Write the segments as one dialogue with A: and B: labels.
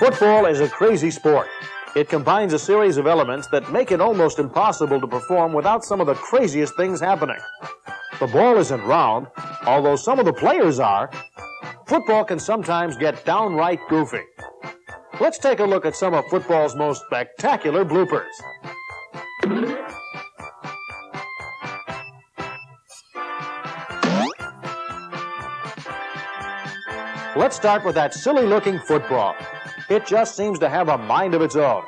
A: Football is a crazy sport. It combines a series of elements that make it almost impossible to perform without some of the craziest things happening. The ball isn't round, although some of the players are. Football can sometimes get downright goofy. Let's take a look at some of football's most spectacular bloopers. Let's start with that silly-looking football. It just seems to have a mind of its own.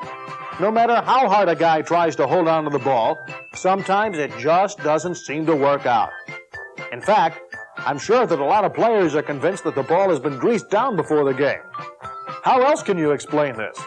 A: No matter how hard a guy tries to hold on to the ball, sometimes it just doesn't seem to work out. In fact, I'm sure that a lot of players are convinced that the ball has been greased down before the game. How else can you explain this?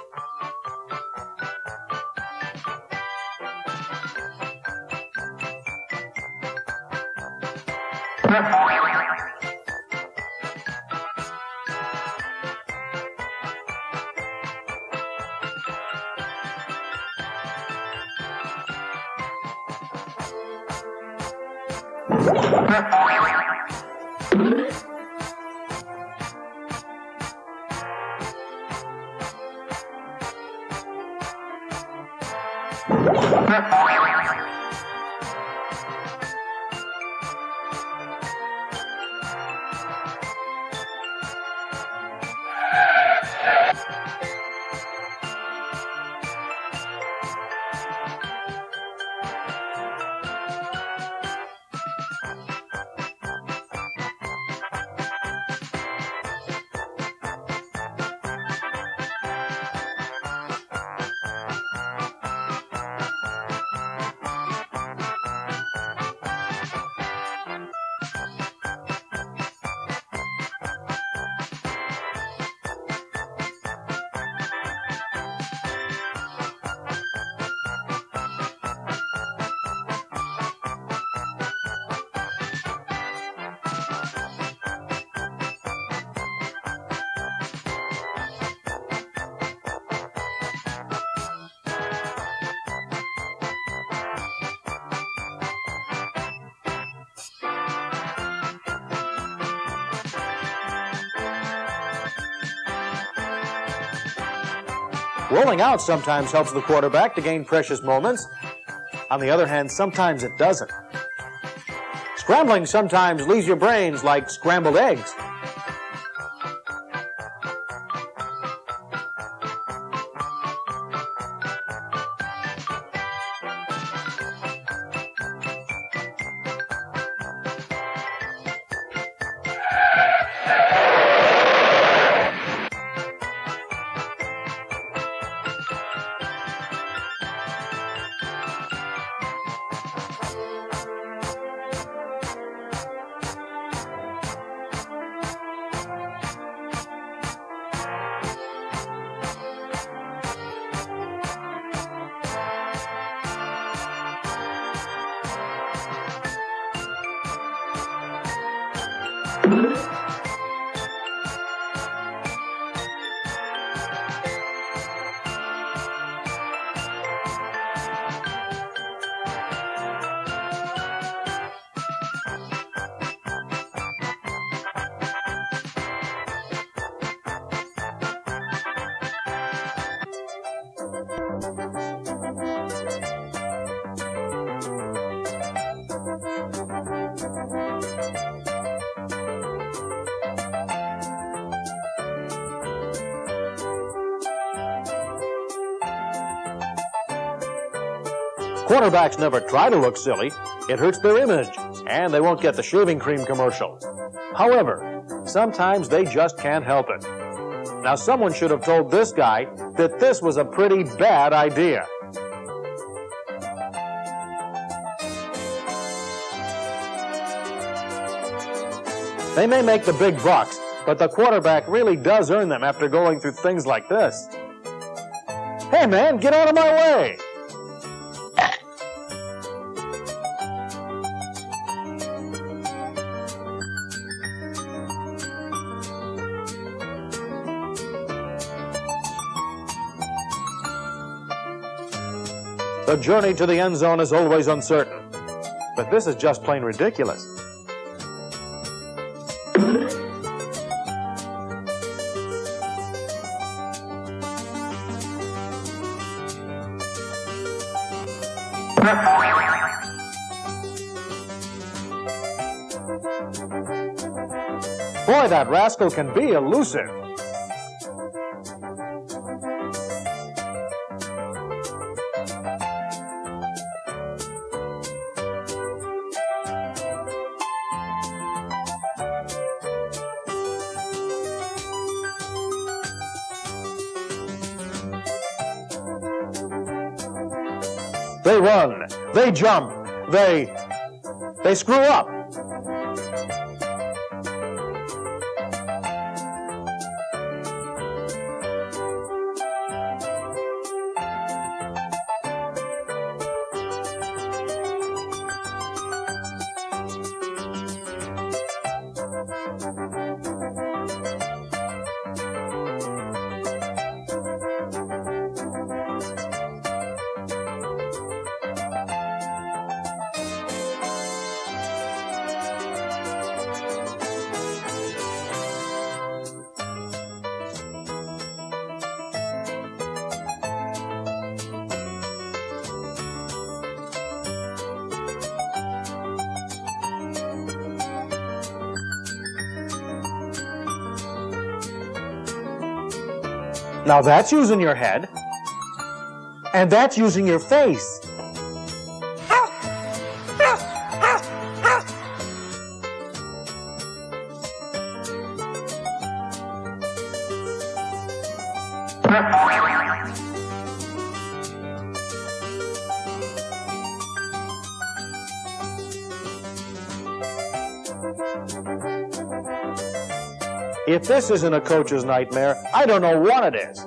A: Rolling out sometimes helps the quarterback to gain precious moments. On the other hand, sometimes it doesn't. Scrambling sometimes leaves your brains like scrambled eggs. Quarterbacks never try to look silly. It hurts their image, and they won't get the shaving cream commercial. However, sometimes they just can't help it. Now, someone should have told this guy that this was a pretty bad idea. They may make the big bucks, but the quarterback really does earn them after going through things like this. Hey man, get out of my way! The journey to the end zone is always uncertain, but this is just plain ridiculous. Boy, that rascal can be elusive. They run, they jump, they screw up. Now that's using your head, and that's using your face. If this isn't a coach's nightmare, I don't know what it is.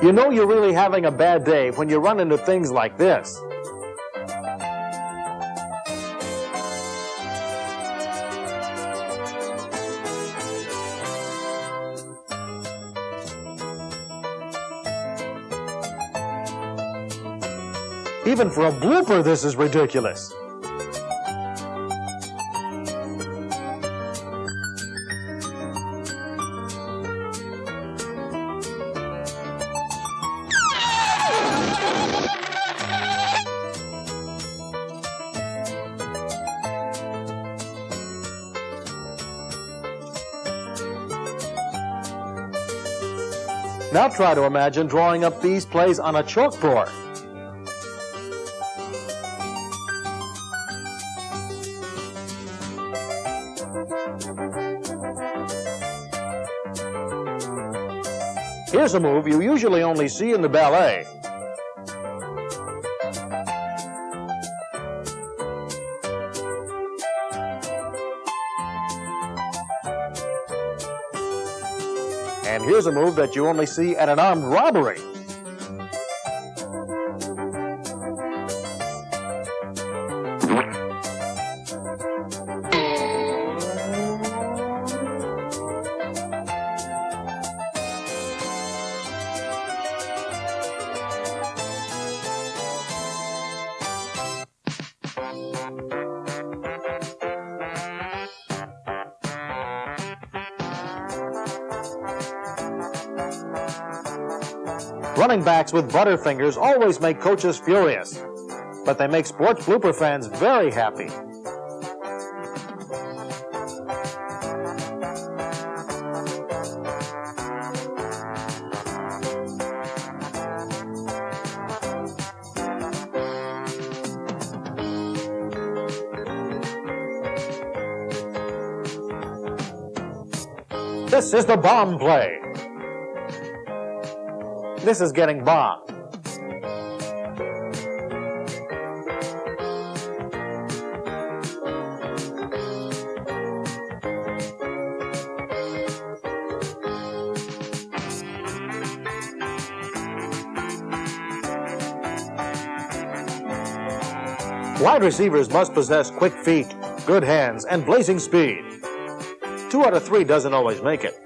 A: You know you're really having a bad day when you run into things like this. Even for a blooper, this is ridiculous. Now try to imagine drawing up these plays on a chalkboard. Here's a move you usually only see in the ballet. And here's a move that you only see at an armed robbery. Running backs with butterfingers always make coaches furious, but they make sports blooper fans very happy. This is the bomb play. This is getting bombed. Wide receivers must possess quick feet, good hands, and blazing speed. 2 out of 3 doesn't always make it.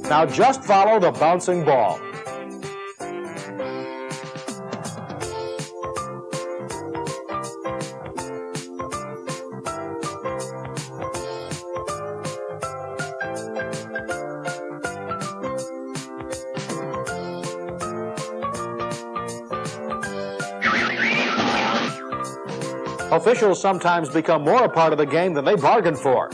A: Now just follow the bouncing ball. Officials sometimes become more a part of the game than they bargained for.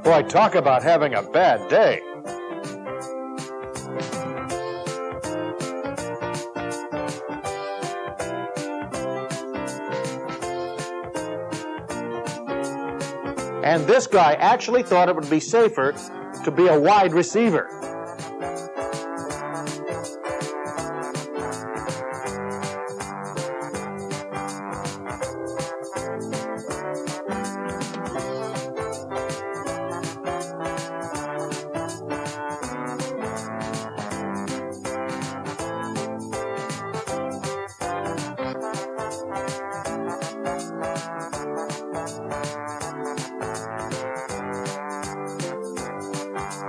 A: Boy, talk about having a bad day. And this guy actually thought it would be safer to be a wide receiver.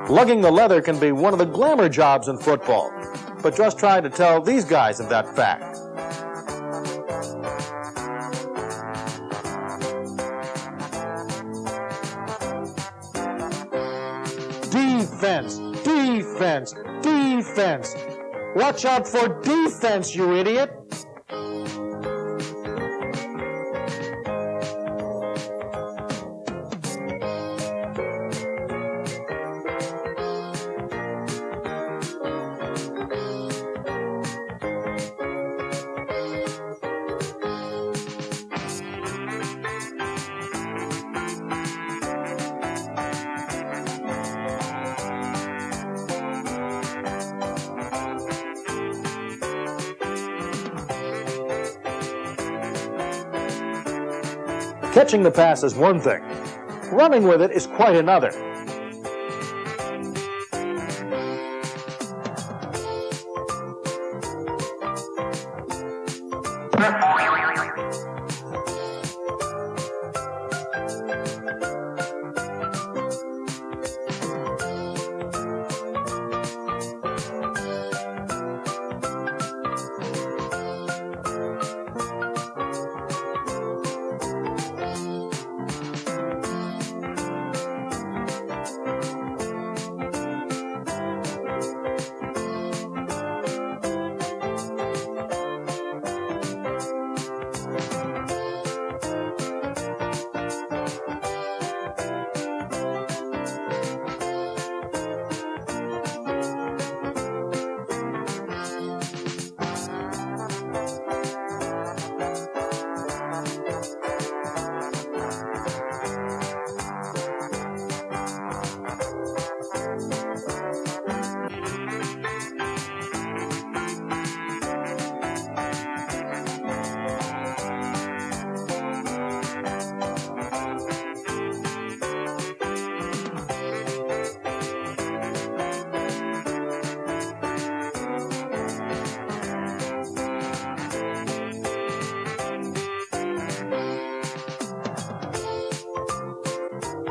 A: Lugging the leather can be one of the glamour jobs in football, but just try to tell these guys of that fact. Defense, defense, defense. Watch out for defense, you idiot. Catching the pass is one thing. Running with it is quite another.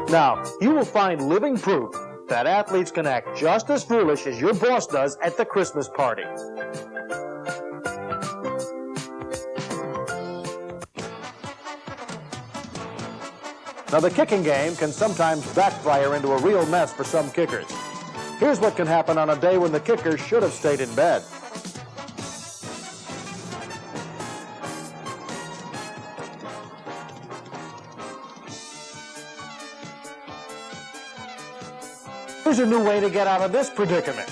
A: Now, you will find living proof that athletes can act just as foolish as your boss does at the Christmas party. Now, the kicking game can sometimes backfire into a real mess for some kickers. Here's what can happen on a day when the kicker should have stayed in bed. Here's a new way to get out of this predicament.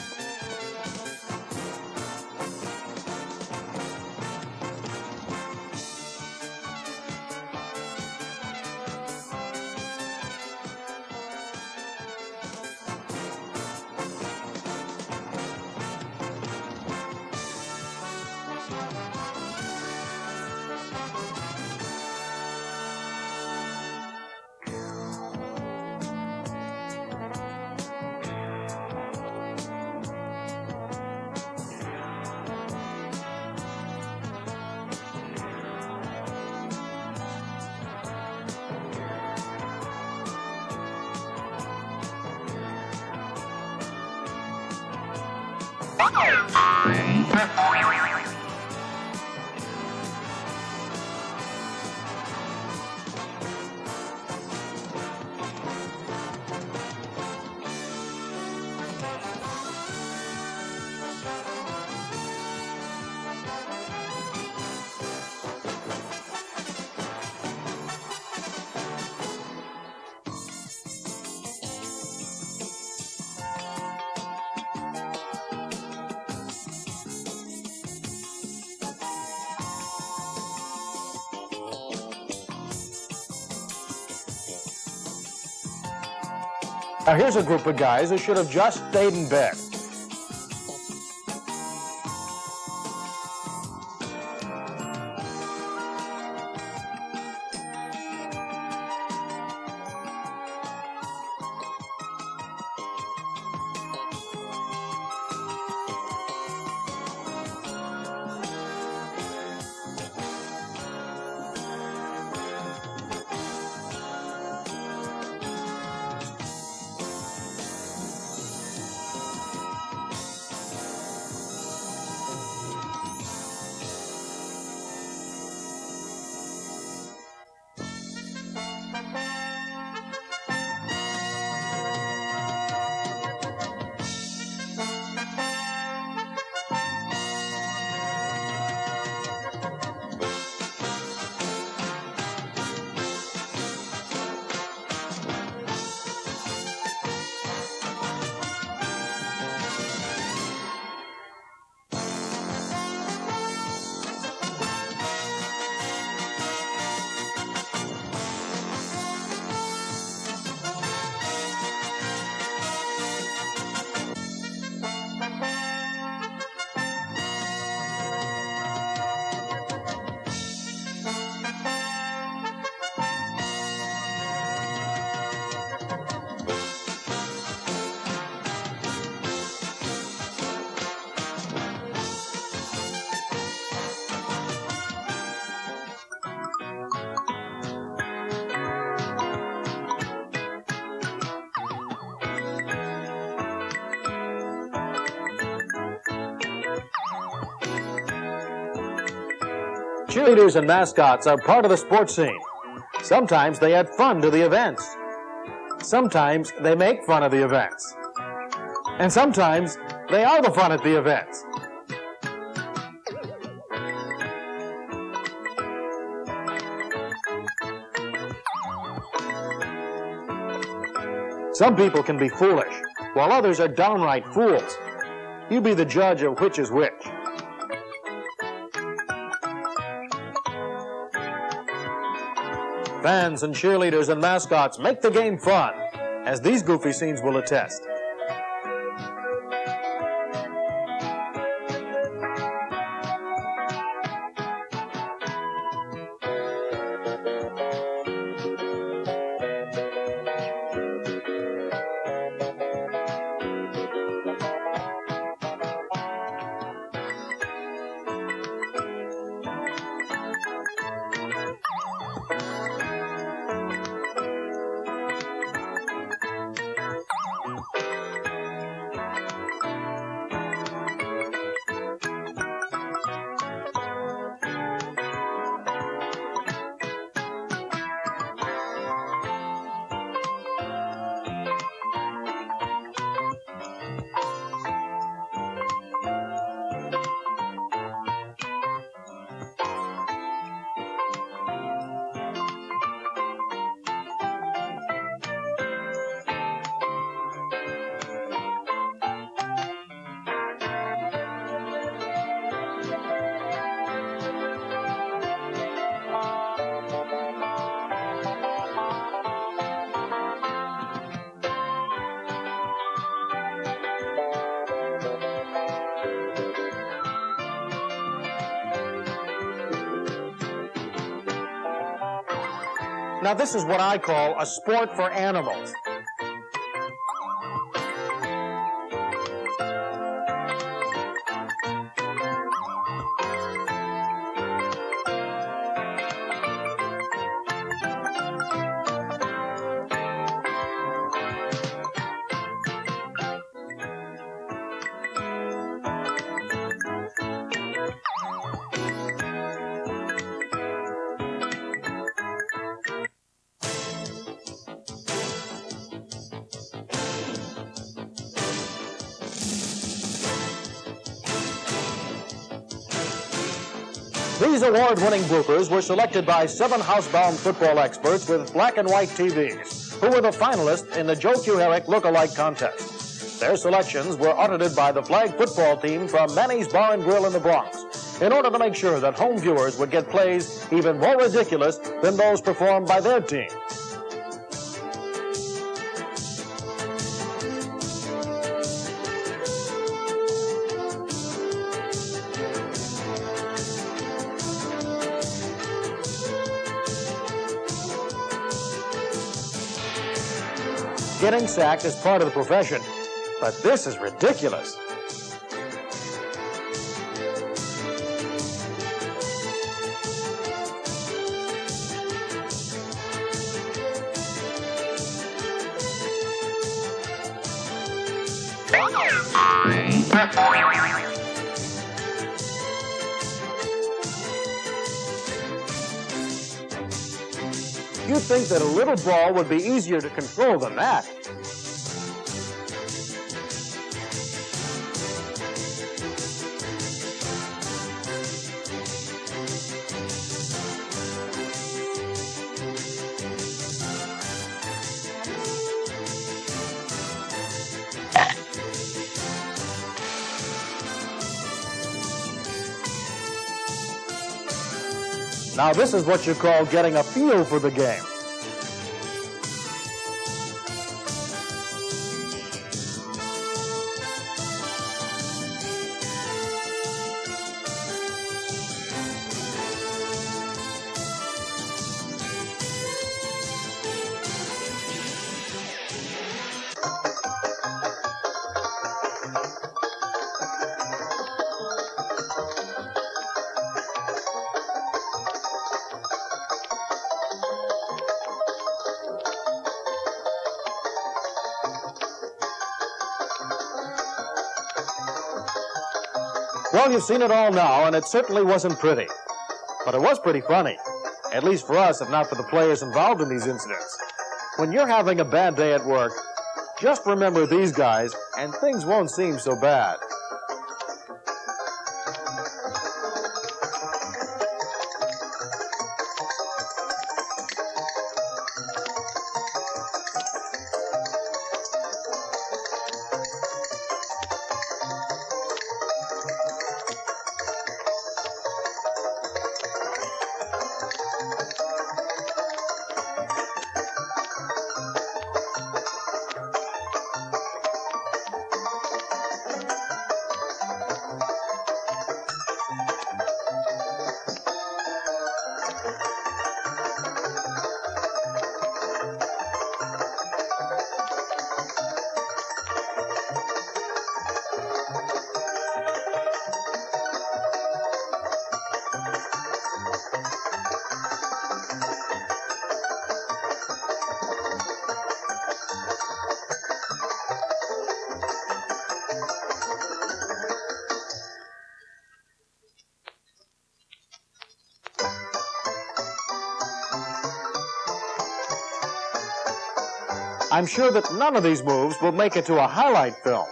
A: Now here's a group of guys who should have just stayed in bed. Cheerleaders and mascots are part of the sports scene. Sometimes they add fun to the events. Sometimes they make fun of the events. And sometimes they are the fun at the events. Some people can be foolish, while others are downright fools. You be the judge of which is which. Fans and cheerleaders and mascots make the game fun, as these goofy scenes will attest. Now this is what I call a sport for animals. These award-winning bloopers were selected by 7 housebound football experts with black and white TVs, who were the finalists in the Joe Q. Herrick Look-alike contest. Their selections were audited by the flag football team from Manny's Bar and Grill in the Bronx, in order to make sure that home viewers would get plays even more ridiculous than those performed by their team. Getting sacked is part of the profession, but this is ridiculous. You'd think that a little ball would be easier to control than that. Now this is what you call getting a feel for the game. Well, you've seen it all now, and it certainly wasn't pretty. But it was pretty funny. At least for us, if not for the players involved in these incidents. When you're having a bad day at work, just remember these guys, and things won't seem so bad. I'm sure that none of these moves will make it to a highlight film.